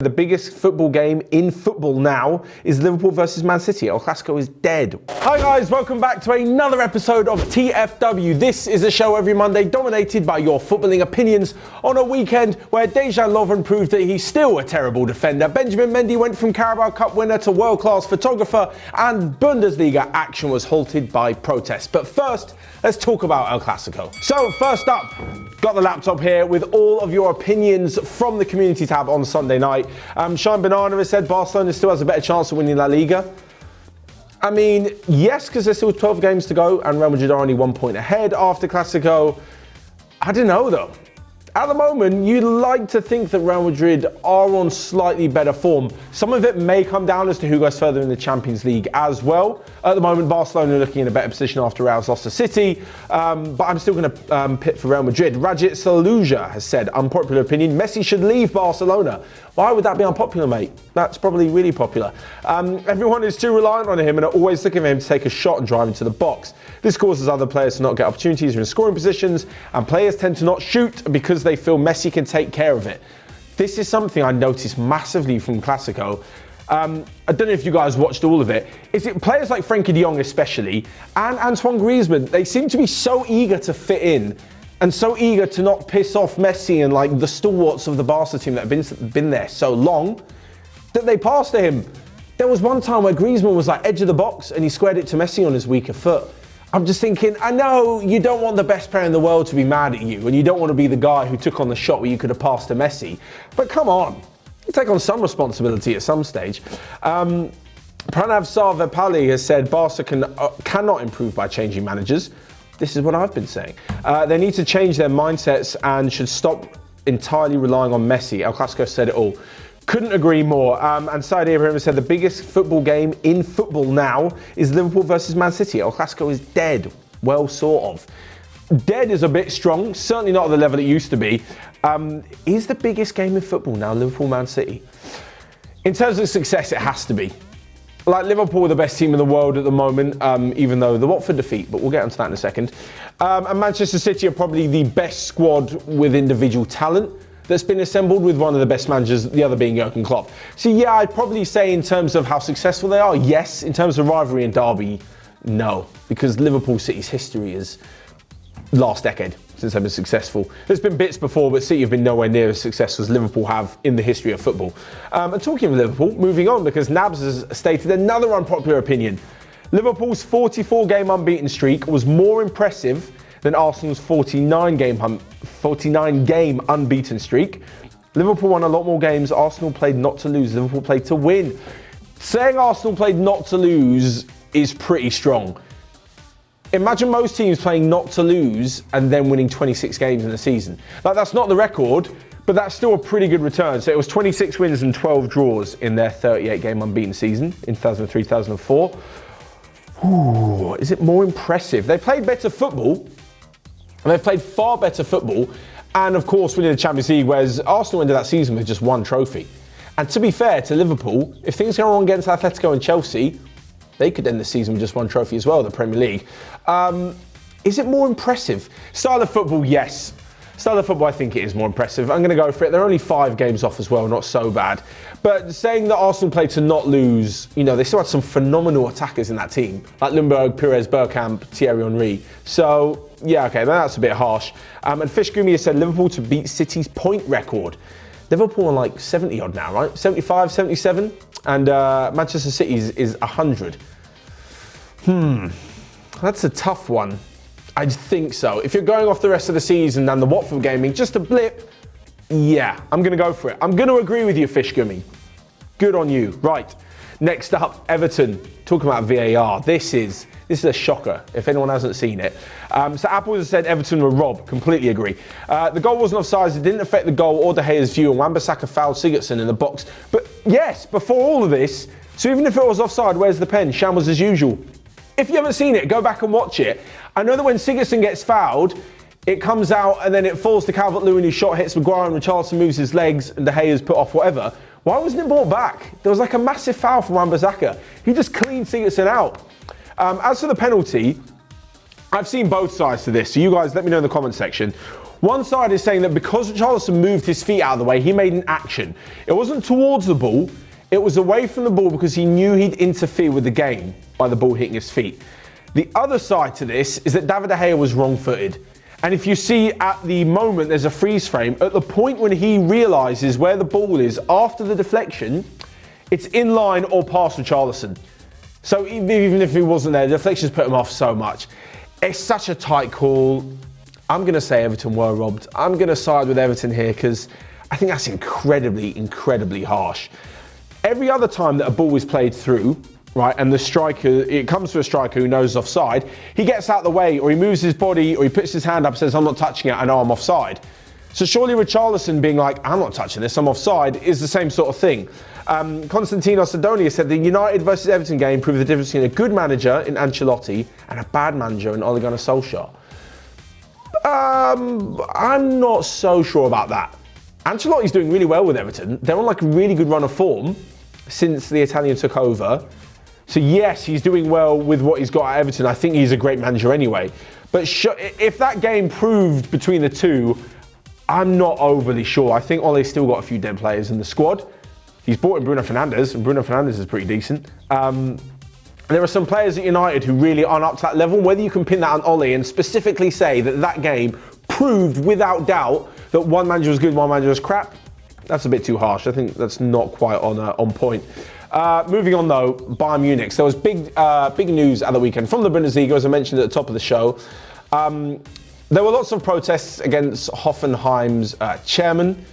The biggest football game in football now is Liverpool versus Man City. El Clásico is dead. Hi guys, welcome back to another episode of TFW. This is a show every Monday dominated by your footballing opinions on a weekend where Dejan Lovren proved that he's still a terrible defender. Benjamin Mendy went from Carabao Cup winner to world-class photographer, and Bundesliga action was halted by protests. But first, let's talk about El Clásico. So first up, got the laptop here with all of your opinions from the community tab on Sunday night. Shine Banana has said Barcelona still has a better chance of winning La Liga. I mean, yes, because there's still 12 games to go and Real Madrid are only 1 point ahead after Clásico. I don't know though. At the moment, you'd like to think that Real Madrid are on slightly better form. Some of it may come down as to who goes further in the Champions League as well. At the moment, Barcelona are looking in a better position after Real's lost to City, but I'm still going to pit for Real Madrid. Rajit Saluja has said, unpopular opinion, Messi should leave Barcelona. Why would that be unpopular, mate? That's probably really popular. Everyone is too reliant on him and are always looking for him to take a shot and drive into the box. This causes other players to not get opportunities or in scoring positions, and players tend to not shoot because they feel Messi can take care of it. This is something I noticed massively from Clásico. I don't know if you guys watched all of it. Is it players like Frenkie de Jong especially, and Antoine Griezmann, they seem to be so eager to fit in and so eager to not piss off Messi and like the stalwarts of the Barca team that have been there so long, that they pass to him. There was one time where Griezmann was like edge of the box and he squared it to Messi on his weaker foot. I'm just thinking, I know you don't want the best player in the world to be mad at you and you don't want to be the guy who took on the shot where you could have passed to Messi, but come on, you take on some responsibility at some stage. Pranav Sarvepalli has said Barca cannot improve by changing managers. This is what I've been saying. They need to change their mindsets and should stop entirely relying on Messi. El Clásico said it all. Couldn't agree more. And Said Ibrahim said the biggest football game in football now is Liverpool versus Man City. El Clásico is dead. Well, sort of. Dead is a bit strong, certainly not at the level it used to be. Is the biggest game in football now Liverpool, Man City? In terms of success, it has to be. Like Liverpool are the best team in the world at the moment, even though the Watford defeat, but we'll get onto that in a second. And Manchester City are probably the best squad with individual talent that's been assembled, with one of the best managers, the other being Jurgen Klopp. So yeah, I'd probably say in terms of how successful they are, yes. In terms of rivalry and derby, no. Because Liverpool City's history is last decade since they've been successful. There's been bits before, but City have been nowhere near as successful as Liverpool have in the history of football. And talking of Liverpool, moving on, because Nabs has stated another unpopular opinion. Liverpool's 44-game unbeaten streak was more impressive than Arsenal's 49-game unbeaten streak. Liverpool won a lot more games. Arsenal played not to lose. Liverpool played to win. Saying Arsenal played not to lose is pretty strong. Imagine most teams playing not to lose and then winning 26 games in a season. Like, that's not the record, but that's still a pretty good return. So it was 26 wins and 12 draws in their 38-game unbeaten season in 2003-2004. Ooh, is it more impressive? They played better football, and they've played far better football, and of course winning the Champions League, whereas Arsenal ended that season with just one trophy. And to be fair to Liverpool, if things go on against Atletico and Chelsea, they could end the season with just one trophy as well, the Premier League. Is it more impressive? Style of football, yes. Style of football, I think it is more impressive. I'm going to go for it. They're only 5 games off as well, not so bad. But saying that Arsenal played to not lose, you know, they still had some phenomenal attackers in that team, like Lundberg, Pires, Bergkamp, Thierry Henry. So, yeah, okay, that's a bit harsh. And Fish Gumi has said Liverpool to beat City's point record. Liverpool are like 70 odd now, right? 75, 77? And Manchester City is 100. That's a tough one. I think so. If you're going off the rest of the season and the Watford gaming, just a blip, yeah, I'm going to go for it. I'm going to agree with you, Fish Gummy. Good on you. Right, next up, Everton. Talking about VAR. This is a shocker, if anyone hasn't seen it. So Apple has said Everton were robbed. Completely agree. The goal wasn't offside. It didn't affect the goal or De Gea's view, and Wan-Bissaka fouled Sigurdsson in the box. But yes, before all of this, so even if it was offside, where's the pen? Shambles as usual. If you haven't seen it, go back and watch it. I know that when Sigurdsson gets fouled, it comes out and then it falls to Calvert-Lewin, whose shot hits Maguire, and Richarlison moves his legs and De Gea's put off, whatever. Why wasn't it brought back? There was like a massive foul from Wan-Bissaka. He just cleaned Sigurdsson out. As for the penalty, I've seen both sides to this, so you guys let me know in the comment section. One side is saying that because Richarlison moved his feet out of the way, he made an action. It wasn't towards the ball, it was away from the ball because he knew he'd interfere with the game by the ball hitting his feet. The other side to this is that David De Gea was wrong-footed. And if you see at the moment, there's a freeze frame, at the point when he realises where the ball is after the deflection, it's in line or past Richarlison. So even if he wasn't there, the deflections put him off so much. It's such a tight call. I'm going to say Everton were robbed. I'm going to side with Everton here because I think that's incredibly, incredibly harsh. Every other time that a ball is played through, right, and the striker, it comes to a striker who knows offside, he gets out of the way or he moves his body or he puts his hand up and says, I'm not touching it, I know I'm offside. So surely Richarlison being like, I'm not touching this, I'm offside, is the same sort of thing. Constantino Sidonia said the United versus Everton game proved the difference between a good manager in Ancelotti and a bad manager in Ole Gunnar Solskjaer. I'm not so sure about that. Ancelotti's doing really well with Everton. They're on like a really good run of form since the Italian took over. So yes, he's doing well with what he's got at Everton. I think he's a great manager anyway. But if that game proved between the two, I'm not overly sure. I think Ole's still got a few dead players in the squad. He's brought in Bruno Fernandes, and Bruno Fernandes is pretty decent. There are some players at United who really aren't up to that level. Whether you can pin that on Ole and specifically say that that game proved without doubt that one manager was good, one manager was crap, that's a bit too harsh. I think that's not quite on point. Moving on though, Bayern Munich. There was big news at the weekend from the Bundesliga, as I mentioned at the top of the show. There were lots of protests against Hoffenheim's chairman.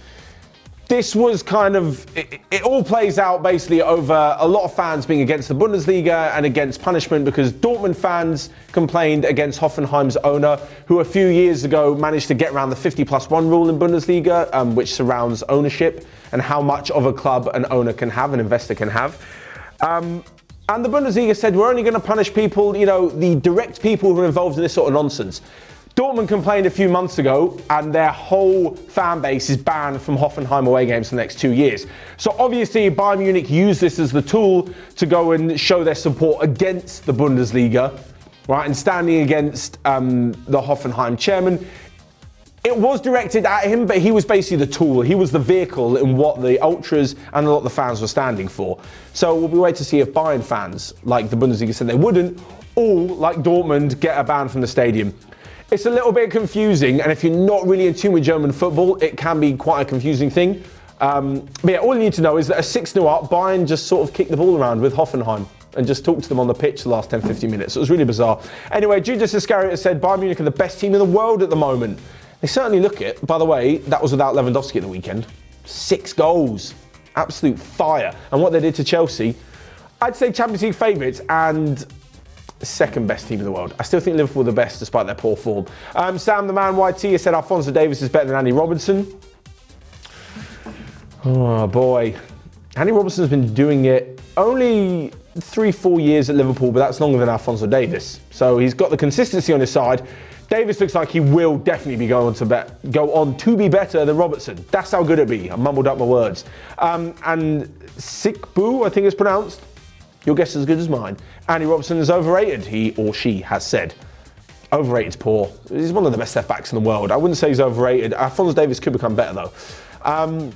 This was kind of, it all plays out basically over a lot of fans being against the Bundesliga and against punishment because Dortmund fans complained against Hoffenheim's owner, who a few years ago managed to get around the 50+1 rule in Bundesliga, which surrounds ownership and how much of a club an owner can have, an investor can have. And the Bundesliga said, we're only going to punish people, the direct people who are involved in this sort of nonsense. Dortmund complained a few months ago and their whole fan base is banned from Hoffenheim away games for the next 2 years. So obviously Bayern Munich used this as the tool to go and show their support against the Bundesliga, right, and standing against the Hoffenheim chairman. It was directed at him, but he was basically the tool. He was the vehicle in what the ultras and a lot of the fans were standing for. So we'll be waiting to see if Bayern fans, like the Bundesliga said they wouldn't, all, like Dortmund, get a ban from the stadium. It's a little bit confusing, and if you're not really in tune with German football, it can be quite a confusing thing. But yeah, all you need to know is that a 6-0 up, Bayern just sort of kicked the ball around with Hoffenheim and just talked to them on the pitch the last 10-15 minutes. It was really bizarre. Anyway, Judas Iscariot said Bayern Munich are the best team in the world at the moment. They certainly look it. By the way, that was without Lewandowski at the weekend. 6 goals. Absolute fire. And what they did to Chelsea, I'd say Champions League favourites and second best team in the world. I still think Liverpool are the best despite their poor form. Sam the Man YT has said Alphonso Davies is better than Andy Robertson. Oh boy. Andy Robertson's been doing it only 3-4 years at Liverpool, but that's longer than Alphonso Davies. So he's got the consistency on his side. Davies looks like he will definitely be go on to be better than Robertson. That's how good it'd be. I mumbled up my words. And Sikbu, I think it's pronounced. Your guess is as good as mine. Andy Robertson is overrated, he or she has said. Overrated's poor. He's one of the best left-backs in the world. I wouldn't say he's overrated. Alphonso Davies could become better though.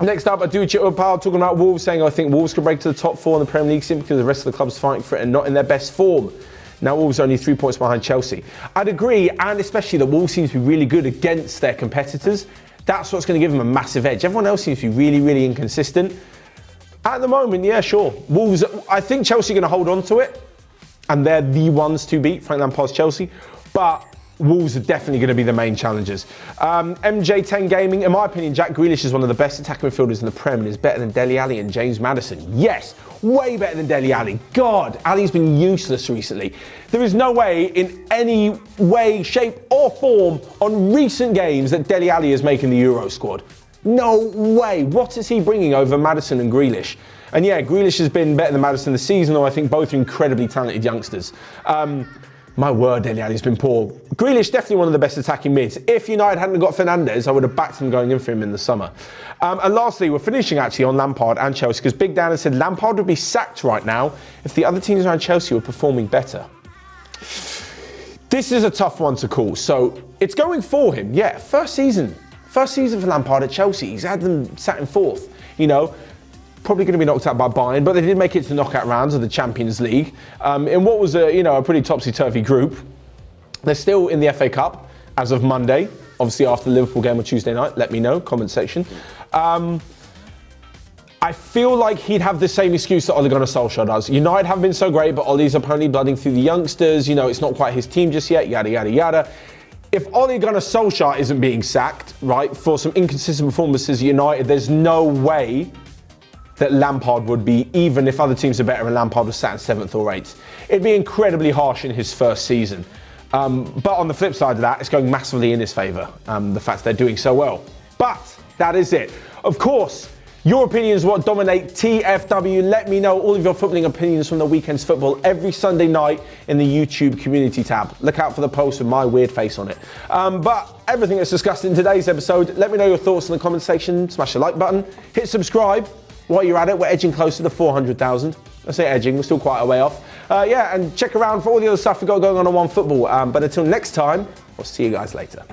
Next up, Aduchi Upal talking about Wolves, saying I think Wolves could break to the top 4 in the Premier League simply because the rest of the club's fighting for it and not in their best form. Now Wolves are only 3 points behind Chelsea. I'd agree, and especially that Wolves seems to be really good against their competitors. That's what's going to give them a massive edge. Everyone else seems to be really, really inconsistent. At the moment, yeah, sure. Wolves, I think Chelsea are going to hold on to it, and they're the ones to beat, Frank Lampard's Chelsea. But Wolves are definitely going to be the main challengers. MJ10 Gaming, in my opinion, Jack Grealish is one of the best attacking midfielders in the Prem and is better than Dele Alli and James Maddison. Yes, way better than Dele Alli. God, Ali's been useless recently. There is no way, in any way, shape or form, on recent games that Dele Alli is making the Euro squad. No way. What is he bringing over Maddison and Grealish? And yeah, Grealish has been better than Maddison this season, though I think both are incredibly talented youngsters. My word, Dele Alli's been poor. Grealish, definitely one of the best attacking mids. If United hadn't got Fernandes, I would have backed him going in for him in the summer. And lastly, we're finishing actually on Lampard and Chelsea, because Big Dan has said Lampard would be sacked right now if the other teams around Chelsea were performing better. This is a tough one to call. So it's going for him. Yeah, first season for Lampard at Chelsea. He's had them sat in fourth. You know, probably going to be knocked out by Bayern, but they did make it to the knockout rounds of the Champions League. In what was a pretty topsy-turvy group. They're still in the FA Cup as of Monday. Obviously after the Liverpool game on Tuesday night. Let me know, comment section. I feel like he'd have the same excuse that Ole Gunnar Solskjaer does. United haven't been so great, but Ole's apparently blooding through the youngsters. You know, it's not quite his team just yet, yada, yada, yada. If Ole Gunnar Solskjaer isn't being sacked, right, for some inconsistent performances at United, there's no way that Lampard would be, even if other teams are better and Lampard was sat in 7th or 8th. It'd be incredibly harsh in his first season. But on the flip side of that, it's going massively in his favour, the fact they're doing so well. But that is it. Of course, your opinion is what dominate TFW. Let me know all of your footballing opinions from the weekend's football every Sunday night in the YouTube community tab. Look out for the post with my weird face on it. But everything that's discussed in today's episode, let me know your thoughts in the comment section. Smash the like button, hit subscribe. While you're at it, we're edging close to the 400,000. I say edging, we're still quite a way off. And check around for all the other stuff we've got going on Onefootball. But until next time, I'll see you guys later.